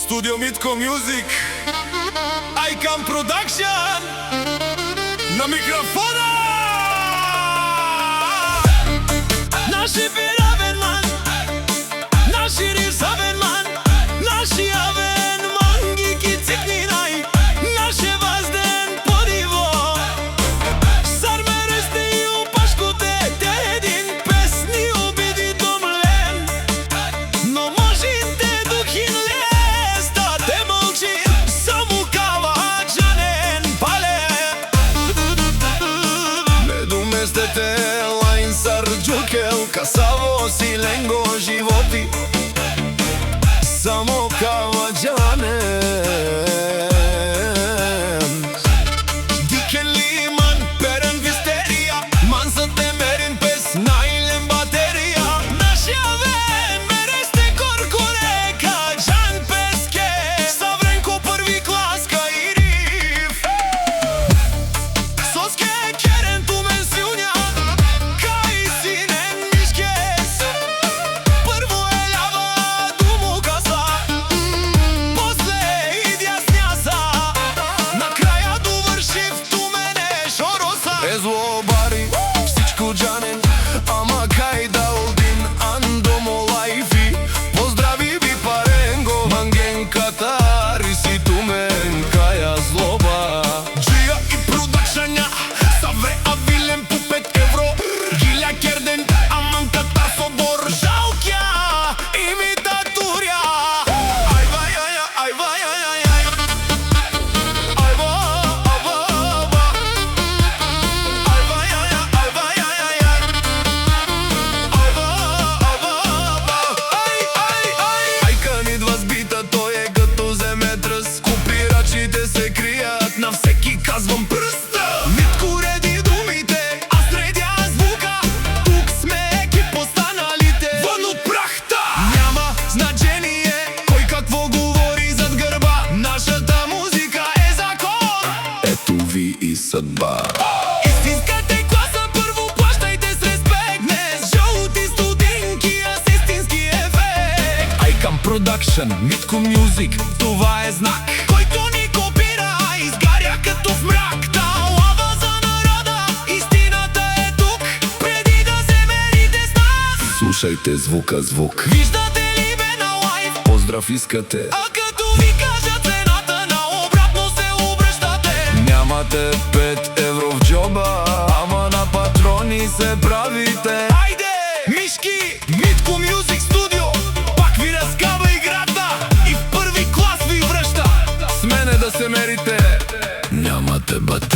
Studio Mitko Music, Icon Production, na mikrofona. Naši biraven man, naši risaven man, naši aven mangi ki cikninaj, naše vazden podivo. Sarmereste ju paškute, te jedin pesni ubidi domlen, no možinte duhin les, da te molčin, samu kava džanen pale. Medumestete lajn sarđukel, kasavo si lengo životi, samo kava džanen. Diken liman, peren visterija, man sa te merin pes, najlen baterija. Naši aven, mereste korkore, ka džan peske, savrenko prvi klas, ka i rif. Soske keren tu men sjunja, ka i sinen miškes. Prvo je ljava, dumu kasa, posle idja snjasa, na kraja dovršив tu mene šorosa. Ezlo bari, всичко джанен, ама кај да один андомо лайфи. Поздрави би паренго, манген катари си ту мен каја злоба. Джија и продакшања, савре авилен по 5 евро, гилја керден, аман ката собор, жалкја, имитатурја. Ајва, јаја, ајва, јаја, јаја. Ајва, ава, ава. Ајва, јаја, ајва, јаја, јаја. Ајва, ава, ава. Ај, ај, ај. Ајкан идва збита, тој е като земетръс. Копирачите се кријат, на всеки казвам прста. Митко реди думите, аз редя звука. Тук сме екип останалите, вън от прахта. Няма значение кой какво говори зад гърба. Нашата музика е закон. Ето ви и съдба. Истинската класа, първо плащайте с респект. Не с жълти студинки, а с истински ефект. Icon Production, Mitko Music, това е знак, който ни копира, изгаря като в мрак. Та лава за народа, истината е тук, преди да се мерите с нас. Слушайте звука звук. Виждате ли ме на лайв? Поздрав искате, А като ви кажа цената, на обратно се обръщате. нямате 5 евро в джоба, ама на патрони се правите. Айде, мишки, Mitko Music Studio, пак ви разкава играта и в първи клас ви връща. С мене да се мерите, нямате бате.